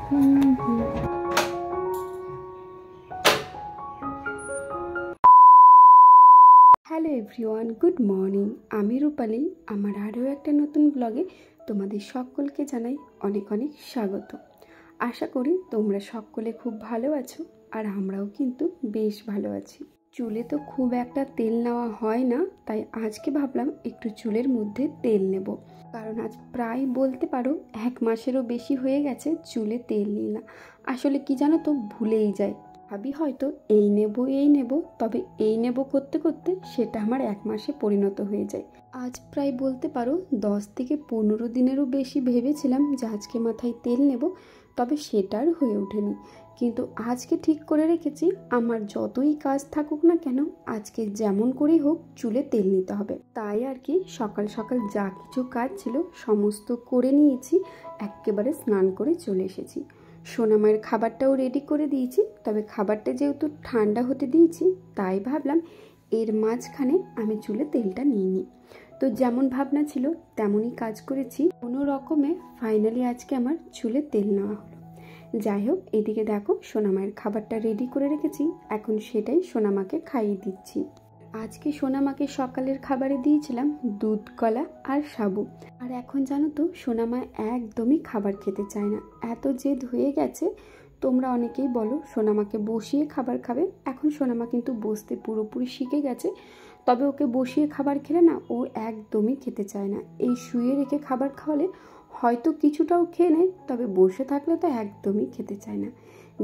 Hello everyone, good morning. আমি রূপালী। আমার আরও একটা নতুন ব্লগে তোমাদের সকলকে জানাই অনেক অনেক স্বাগত। আশা করি তোমরা সকলে খুব ভালো আছো, আর আমরাও কিন্তু বেশ ভালো আছি। চুলে তো খুব একটা তেল নেওয়া হয় না, তাই আজকে ভাবলাম একটু চুলের মধ্যে তেল নেব। কারণ আজ প্রায় বলতে পারো 1 মাসেরও বেশি হয়ে গেছে চুলে তেল নিই না। আসলে কি জানো তো, ভুলেই যাই। ভাবি হয়তো এই নেব, তবে এই নেব করতে করতে সেটা আমার 1 মাসে পরিণত হয়ে যায়। আজ প্রায় বলতে পারো 10 থেকে 15 দিনেরও বেশি ভেবেছিলাম যে আজকে মাথায় তেল নেব, তবে সেটার হয়ে ওঠেনি। কিন্তু আজকে ঠিক করে রেখেছি, আমার যতই কাজ থাকুক না কেন আজকে যেমন করেই হোক চুলে তেল নিতে হবে। তাই আর কি সকাল সকাল যা কিছু কাজ ছিল সমস্ত করে নিয়েছি, একেবারে স্নান করে চলে এসেছি। সোনামায়ের খাবারটাও রেডি করে দিয়েছি, তবে খাবারটা যেহেতু ঠান্ডা হতে দিয়েছি তাই ভাবলাম এর মাঝখানে আমি চুলে তেলটা নিয়ে নিই। তো যেমন ভাবনা ছিল তেমনই কাজ করেছি। কোনো রকমে ফাইনালি আজকে আমার চুলে তেল নেওয়া হলো। যাই হোক, এদিকে দেখো সোনামায়ের খাবারটা রেডি করে রেখেছি, এখন সেটাই সোনামাকে খাইয়ে দিচ্ছি। আজকে সোনামাকে সকালের খাবারে দিয়েছিলাম দুধ, কলা আর সাবু। আর এখন জানো তো সোনামা একদমই খাবার খেতে চায় না, এত জেদ হয়ে গেছে। তোমরা অনেকেই বলো সোনামাকে বসিয়ে খাবার খাবে, এখন সোনামা কিন্তু বসতে পুরোপুরি শিখে গেছে। তবে ওকে বসিয়ে খাবার খেলে না ও একদমই খেতে চায় না। এই শুয়ে রেখে খাবার খাওয়ালে হয়তো কিছুটাও খেয়ে নেয়, তবে বসে থাকলে তো একদমই খেতে চায় না।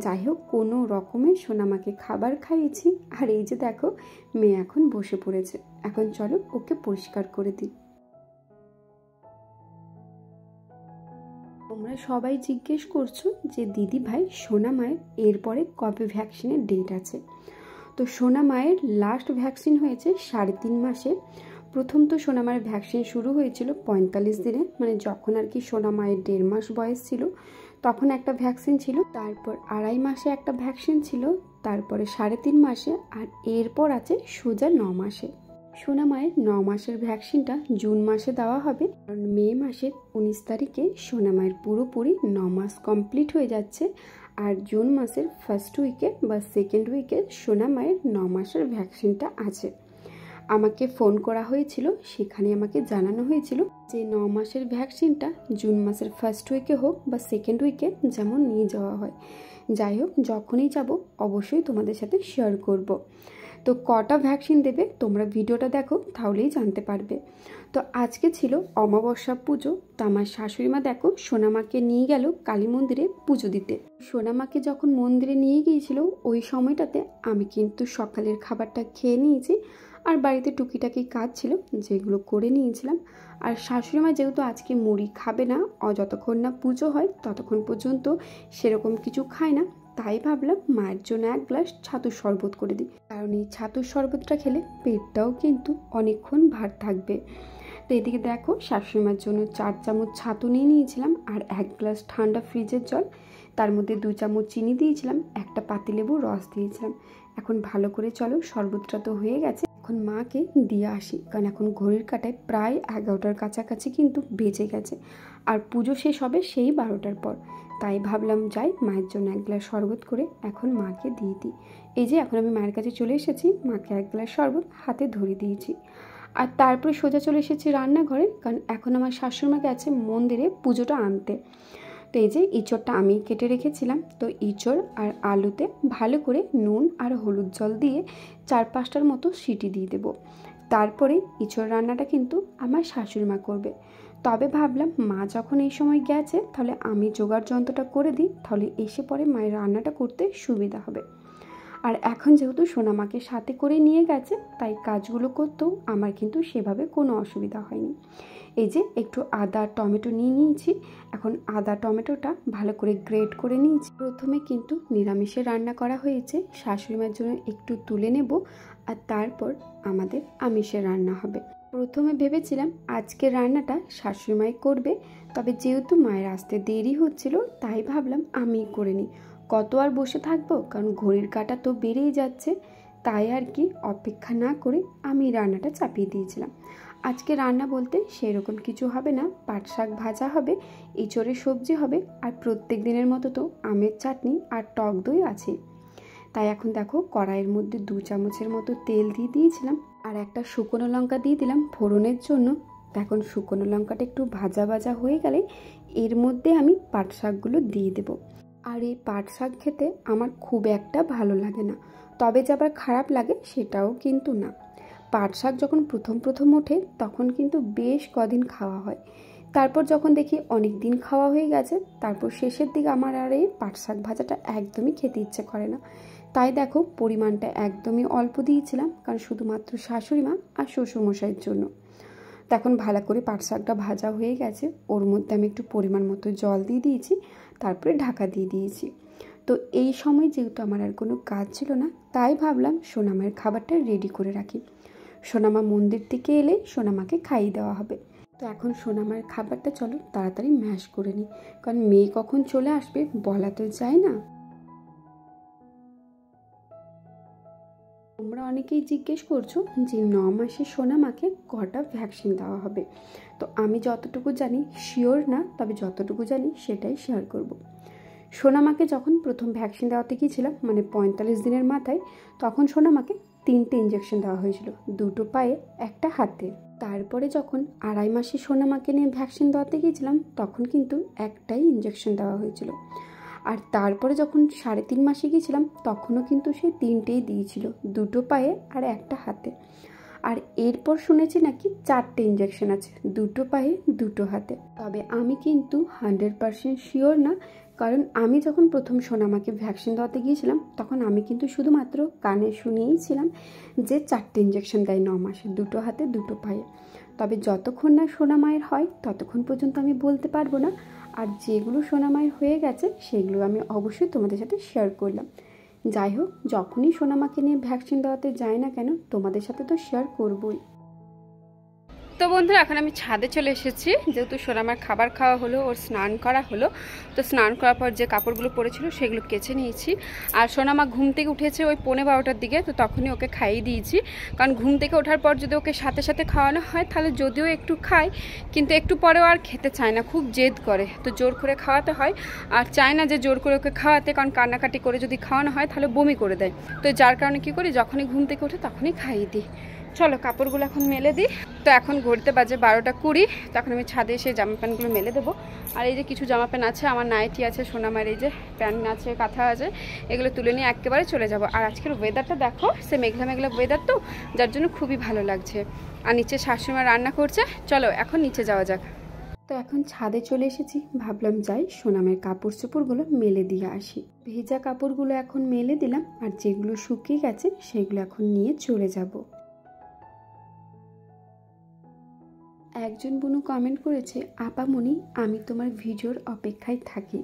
যাই হোক, কোনো রকমে সোনামাকে খাবার খাইয়েছি। আর এই যে দেখো মেয়ে এখন বসে পড়েছে। এখন চলো ওকে পরিষ্কার করে দিই। তোমরা সবাই জিজ্ঞেস করছো যে দিদি ভাই সোনামায়ের এরপরে কবে ভ্যাকসিনের ডেট আছে। তো সোনামায়ের লাস্ট ভ্যাকসিন হয়েছে 3.5 মাসে। প্রথম তো সোনামায়ের ভ্যাকসিন শুরু হয়েছিল 45 দিনে, মানে যখন আর কি সোনামায়ের 1.5 মাস বয়স ছিল তখন একটা ভ্যাকসিন ছিল। তারপর 2.5 মাসে একটা ভ্যাকসিন ছিল, তারপরে 3.5 মাসে, আর এরপর আছে সোজা 9 মাসে। সোনামায়ের 9 মাসের ভ্যাকসিনটা জুন মাসে দেওয়া হবে, কারণ মে মাসের 19 তারিখে সোনামায়ের পুরোপুরি 9 মাস কমপ্লিট হয়ে যাচ্ছে। আর জুন মাসের ফার্স্ট উইকে বা সেকেন্ড উইকে সোনামায়ের 9 মাসের ভ্যাকসিনটা আছে। আমাকে ফোন করা হয়েছিল, সেখানে আমাকে জানানো হয়েছিল যে 9 মাসের ভ্যাকসিনটা জুন মাসের ফার্স্ট উইকে হোক বা সেকেন্ড উইকে যেমন নিয়ে যাওয়া হয়। যাই হোক, যখনই যাব অবশ্যই তোমাদের সাথে শেয়ার করব। তো কটা ভ্যাকসিন দেবে তোমরা ভিডিওটা দেখো, তাহলেই জানতে পারবে। তো আজকে ছিল অমাবস্যা পুজো। তো আমার শাশুড়িমা দেখো সোনামাকে নিয়ে গেল কালী মন্দিরে পুজো দিতে। সোনামাকে যখন মন্দিরে নিয়ে গিয়েছিল ওই সময়টাতে আমি কিন্তু সকালের খাবারটা খেয়ে নিয়েছি, আর বাড়িতে টুকিটাকি কাজ ছিল যেগুলো করে নিয়েছিলাম। আর শাশুড়িমা যেহেতু আজকে মুড়ি খাবে না, যতক্ষণ না পুজো হয় ততক্ষণ পর্যন্ত সেরকম কিছু খায় না, তাই ভাবলাম মায়ের জন্য 1 গ্লাস ছাতুর শরবত করে দিই। কারণ এই ছাতুর শরবতটা খেলে পেটটাও কিন্তু অনেকক্ষণ ভার থাকবে। তো এদিকে দেখো শাশুড়িমার জন্য 4 চামচ ছাতু নিয়ে নিয়েছিলাম, আর 1 গ্লাস ঠান্ডা ফ্রিজের জল, তার মধ্যে 2 চামচ চিনি দিয়েছিলাম, একটা পাতিলেবুর রস দিয়েছিলাম। এখন ভালো করে চলো, শরবতটা তো হয়ে গেছে, এখন মাকে দিয়ে আসি। কারণ এখন ঘড়ির কাঁটায় প্রায় 11টার কাছাকাছি কিন্তু বেজে গেছে, আর পুজো শেষ হবে সেই 12টার পর। তাই ভাবলাম যাই মায়ের জন্য 1 গ্লাস শরবত করে এখন মাকে দিয়ে দিই। এই যে এখন আমি মায়ের কাছে চলে এসেছি, মাকে 1 গ্লাস শরবত হাতে ধরে দিয়েছি। আর তারপরে সোজা চলে এসেছি রান্নাঘরে, কারণ এখন আমার শাশুড়িমা গেছে মন্দিরে পুজোটা আনতে। তো এই যে ইঁচড়টা আমি কেটে রেখেছিলাম, তো ইঁচড় আর আলুতে ভালো করে নুন আর হলুদ জল দিয়ে 4-5টার মতো সিটি দিয়ে দেবো। তারপরে ইঁচড় রান্নাটা কিন্তু আমার শাশুড়িমা করবে। তবে ভাবলাম মা যখন এই সময় গেছে তাহলে আমি জোগাড় যন্ত্রটা করে দিই, তাহলে এসে পরে মায়ের রান্নাটা করতে সুবিধা হবে। আর এখন যেহেতু সোনামাকে সাথে করে নিয়ে গেছে তাই কাজগুলো করতেও আমার কিন্তু সেভাবে কোনো অসুবিধা হয়নি। এই যে একটু আদা টমেটো নিয়ে নিয়েছি, এখন আদা টমেটোটা ভালো করে গ্রেট করে নিয়েছি। প্রথমে কিন্তু নিরামিষে রান্না করা হয়েছে, শাশুড়িমার জন্য একটু তুলে নেব, আর তারপর আমাদের আমিষে রান্না হবে। প্রথমে ভেবেছিলাম আজকে রান্নাটা শাশুড়িমাই করবে, তবে যেহেতু মায়ের আসতে দেরি হচ্ছিল তাই ভাবলাম আমিই করে নিই। কত আর বসে থাকবো, কারণ ঘড়ির কাঁটা তো বেড়েই যাচ্ছে। তাই আর কি অপেক্ষা না করে আমি রান্নাটা চাপিয়ে দিয়েছিলাম। আজকে রান্না বলতে সেরকম কিছু হবে না, পাট শাক ভাজা হবে, এঁচোড়ের সবজি হবে, আর প্রত্যেক দিনের মতো তো আমের চাটনি আর টক দই আছে। তাই এখন দেখো কড়াইয়ের মধ্যে 2 চামচের মতো তেল দিয়ে দিয়েছিলাম, আর একটা শুকনো লঙ্কা দিয়ে দিলাম ফোড়নের জন্য। এখন শুকনো লঙ্কাটা একটু ভাজা ভাজা হয়ে গেলে এর মধ্যে আমি পাট শাকগুলো দিয়ে দেব। আর এই পাট শাক খেতে আমার খুব একটা ভালো লাগে না, তবে যে আবার খারাপ লাগে সেটাও কিন্তু না। পাট শাক যখন প্রথম ওঠে তখন কিন্তু বেশ কদিন খাওয়া হয়, তারপর যখন দেখি অনেক দিন খাওয়া হয়ে গেছে, তারপর শেষের দিকে আমার আর এই পাট শাক ভাজাটা একদমই খেতে ইচ্ছে করে না। তাই দেখো পরিমাণটা একদমই অল্প দিয়েছিলাম, কারণ শুধুমাত্র শাশুড়ি মা আর শ্বশুরমশাইয়ের জন্য। তখন ভালো করে পাট শাকটা ভাজা হয়ে গেছে, ওর মধ্যে আমি একটু পরিমাণ মতো জল দিয়ে দিয়েছি, তারপরে ঢাকা দিয়ে দিয়েছি। তো এই সময় যেহেতু আমার আর কোনো কাজ ছিল না, তাই ভাবলাম সোনামায়ের খাবারটা রেডি করে রাখি। সোনামা মন্দির থেকে এলে সোনামাকে খাইয়ে দেওয়া হবে। তো এখন সোনামায়ের খাবারটা চলো তাড়াতাড়ি ম্যাশ করে নিই, কারণ মেয়ে কখন চলে আসবে বলা তো যায় না। তোমরা অনেকেই জিজ্ঞেস করছো যে 9 মাসে সোনামাকে কটা ভ্যাকসিন দেওয়া হবে। তো আমি যতটুকু জানি শিওর না, তবে যতটুকু জানি সেটাই শেয়ার করব। সোনামাকে যখন প্রথম ভ্যাকসিন দেওয়াতে গিয়েছিলাম, মানে 45 দিনের মাথায়, তখন সোনামাকে 3টে ইঞ্জেকশন দেওয়া হয়েছিল, 2টো পায়ে, একটা হাতে। তারপরে যখন 2.5 মাসে সোনামাকে নিয়ে ভ্যাকসিন দেওয়াতে গিয়েছিলাম, তখন কিন্তু একটাই ইঞ্জেকশন দেওয়া হয়েছিল। আর তারপরে যখন 3.5 মাসে গিয়েছিলাম, তখনও কিন্তু সেই 3টেই দিয়েছিল, 2টো পায়ে আর একটা হাতে। আর এরপর শুনেছি নাকি 4টে ইঞ্জেকশন আছে, 2টো পায়ে 2টো হাতে। তবে আমি কিন্তু 100% শিওর না, কারণ আমি যখন প্রথম সোনামাকে ভ্যাকসিন দেওয়াতে গিয়েছিলাম, তখন আমি কিন্তু শুধুমাত্র কানে শুনিয়েছিলাম যে 4টে ইঞ্জেকশন দেয় 9 মাসে, 2টো হাতে 2টো পায়ে। তবে যতক্ষণ না সোনামায়ের হয় ততক্ষণ পর্যন্ত আমি বলতে পারবো না। আর যেগুলো সোনামায়ের হয়ে গেছে সেগুলো আমি অবশ্যই তোমাদের সাথে শেয়ার করলাম। যাই হোক, যখনই সোনামাকে নিয়ে ভ্যাকসিন দেওয়াতে যাই না কেন, তোমাদের সাথে তো শেয়ার করবই। তো বন্ধুরা, এখন আমি ছাদে চলে এসেছি, যেহেতু সোনামার খাবার খাওয়া হলো, ওর স্নান করা হলো। তো স্নান করার পর যে কাপড়গুলো পরেছিল সেগুলো কেচে নিয়েছি। আর সোনামা ঘুম থেকে উঠেছে ওই 11:15টার দিকে, তো তখনই ওকে খাইয়ে দিয়েছি। কারণ ঘুম থেকে ওঠার পর যদি ওকে সাথে সাথে খাওয়ানো হয় তাহলে যদিও একটু খায়, কিন্তু একটু পরেও আর খেতে চায় না, খুব জেদ করে। তো জোর করে খাওয়াতে হয়, আর চায় না যে জোর করে ওকে খাওয়াতে, কারণ কান্নাকাটি করে যদি খাওয়ানো হয় তাহলে বমি করে দেয়। তো যার কারণে কী করি, যখনই ঘুম থেকে ওঠে তখনই খাইয়ে দিই। চলো কাপড়গুলো এখন মেলে দিই। তো এখন ঘুরতে বাজে 12:20, তখন আমি ছাদে এসে জামা প্যান্টগুলো মেলে দেবো। আর এই যে কিছু জামা প্যান্ট আছে, আমার নাইটি আছে, সোনামার এই যে প্যান্ট আছে, কাঁথা আছে, এগুলো তুলে নিয়ে একেবারে চলে যাব। আর আজকের ওয়েদারটা দেখো, সে মেঘলা মেঘলা ওয়েদার, তো যার জন্য খুবই ভালো লাগছে। আর নিচে শাশুড়িমা রান্না করছে, চলো এখন নিচে যাওয়া যাক। তো এখন ছাদে চলে এসেছি, ভাবলাম যাই সোনামের কাপড় চোপড়গুলো মেলে দিয়ে আসি। ভেজা কাপড়গুলো এখন মেলে দিলাম, আর যেগুলো শুকিয়ে গেছে সেগুলো এখন নিয়ে চলে যাব। একজন বোনু কমেন্ট করেছে, আপামনি আমি তোমার ভিডিওর অপেক্ষায় থাকি।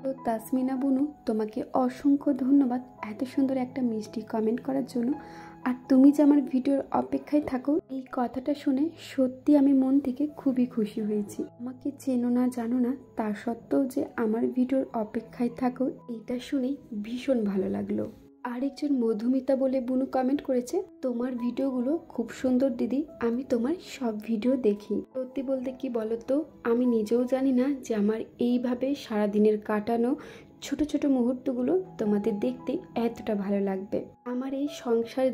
তো তাসমিনা বোনু, তোমাকে অসংখ্য ধন্যবাদ এত সুন্দর একটা মিষ্টি কমেন্ট করার জন্য। আর তুমি যে আমার ভিডিওর অপেক্ষায় থাকো, এই কথাটা শুনে সত্যি আমি মন থেকে খুবই খুশি হয়েছি। আমাকে চেনো না জানো না, তা সত্ত্বেও যে আমার ভিডিওর অপেক্ষায় থাকো, এটা শুনেই ভীষণ ভালো লাগলো। আরেকজন মধুমিতা বলে বুনু কমেন্ট করেছে, তোমার ভিডিওগুলো খুব সুন্দর দিদি, আমি তোমার সব ভিডিও দেখি। সত্যি বলতে কি বলতো, আমি নিজেও জানি না যে আমার এইভাবে সারাদিনের কাটানো ছোট ছোট মুহূর্তগুলো তোমাদের দেখতে এতটা ভালো লাগবে। আমার এই সংসার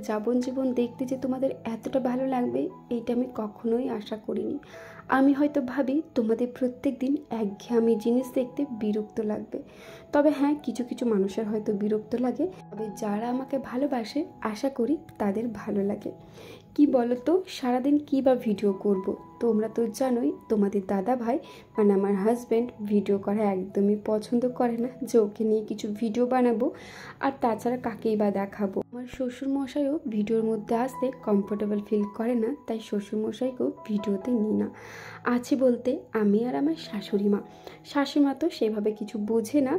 জীবন দেখতে যে তোমাদের এতটা ভালো লাগবে, এটা আমি কখনোই আশা করিনি। আমি হয়তো ভাবি তোমাদের প্রত্যেক দিন একঘেয়েমি জিনিস দেখতে বিরক্ত লাগবে। তবে হ্যাঁ, কিছু কিছু মানুষের হয়তো বিরক্ত লাগে, তবে যারা আমাকে ভালোবাসে আশা করি তাদের ভালো লাগে। কি বলো তো, সারাদিন কী বা ভিডিও করব। তোমরা তো জানোই তোমাদের দাদা ভাই মানে আমার হাজব্যান্ড ভিডিও করা একদমই পছন্দ করে না, যে ওকে নিয়ে কিছু ভিডিও বানাবো। আর তাছাড়া কাকেই বা দেখাবো। আমার শ্বশুরমশাইও ভিডিওর মধ্যে আসতে কমফোর্টেবল ফিল করে না, তাই শ্বশুরমশাইকেও ভিডিওতে নিই না। আছি বলতে আমি আর আমার শাশুড়িমা তো সেভাবে কিছু বোঝে না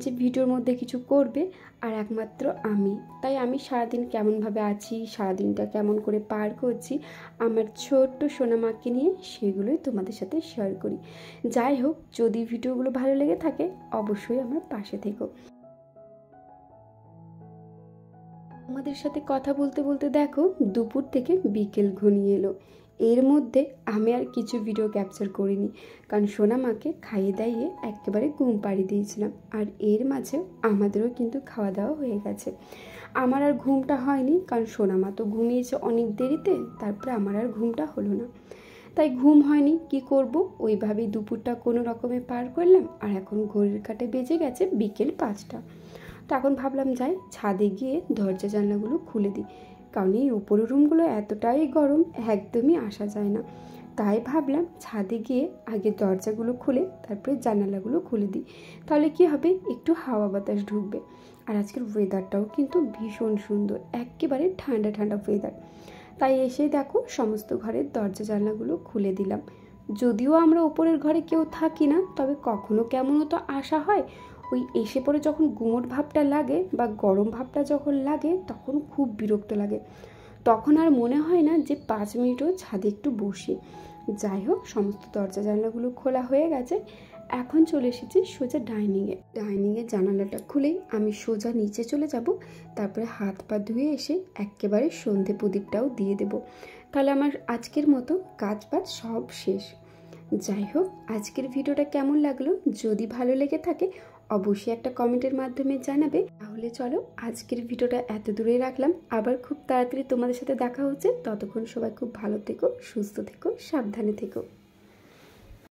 যে ভিডিওর মধ্যে কিছু করবে, আর একমাত্র আমি। তাই আমি সারাদিন কেমনভাবে আছি, সারাদিনটা কেমন করে পার করছি আমার ছোট্ট সোনামাকে নিয়ে, সেগুলোই তোমাদের সাথে শেয়ার করি। যাই হোক, যদি ভিডিওগুলো ভালো লেগে থাকে অবশ্যই আমার পাশে থেকো। তোমাদের সাথে কথা বলতে বলতে দেখো দুপুর থেকে বিকেল ঘনিয়ে এলো। এর মধ্যে আমি আর কিছু ভিডিও ক্যাপচার করিনি, কারণ সোনা মাকে খাইয়ে দাইয়ে একেবারে ঘুম পাড়িয়ে দিয়েছিলাম। আর এর মাঝে আমাদেরও কিন্তু খাওয়া দাওয়া হয়ে গেছে। আমার আর ঘুমটা হয়নি, কারণ সোনা মা তো ঘুমিয়েছে অনেক দেরিতে, তারপরে আমার আর ঘুমটা হলো না, তাই ঘুম হয়নি। কি করব, ওইভাবেই দুপুরটা কোনো রকমে পার করলাম। আর এখন ঘড়ির কাঁটে বেজে গেছে বিকেল 5টা। তো এখন ভাবলাম যাই ছাদে গিয়ে দরজা জানলাগুলো খুলে দিই, কারণ এই ওপরের রুমগুলো এতটাই গরম, একদমই আসা যায় না। তাই ভাবলাম ছাদে গিয়ে আগে দরজাগুলো খুলে তারপরে জানালাগুলো খুলে দিই, তাহলে কি হবে, একটু হাওয়া বাতাস ঢুকবে। আর আজকের ওয়েদারটাও কিন্তু ভীষণ সুন্দর, একেবারে ঠান্ডা ঠান্ডা ওয়েদার। তাই এসে দেখো সমস্ত ঘরের দরজা জানলাগুলো খুলে দিলাম। যদিও আমরা ওপরের ঘরে কেউ থাকি না, তবে কখনো কেমনও তো আসা হয়। ওই এসে পরে যখন গুমোট ভাবটা লাগে বা গরম ভাবটা যখন লাগে, তখন খুব বিরক্ত লাগে। তখন আর মনে হয় না যে 5 মিনিটও ছাদে একটু বসি। যাই হোক, সমস্ত দরজা জানলাগুলো খোলা হয়ে গেছে। এখন চলে এসেছি সোজা ডাইনিংয়ে জানালাটা খুলেই আমি সোজা নিচে চলে যাব। তারপরে হাত পা ধুয়ে এসে একেবারে সন্ধে প্রদীপটাও দিয়ে দেব, তাহলে আমার আজকের মতো কাজ বাজ সব শেষ। যাই হোক, আজকের ভিডিওটা কেমন লাগলো, যদি ভালো লেগে থাকে অবশ্যই একটা কমেন্টের মাধ্যমে জানাবে। তাহলে চলো আজকের ভিডিওটা এত দূরে রাখলাম, আবার খুব তাড়াতাড়ি তোমাদের সাথে দেখা হচ্ছে। ততক্ষণ সবাই খুব ভালো থেকো, সুস্থ থেকো, সাবধানে থেকো।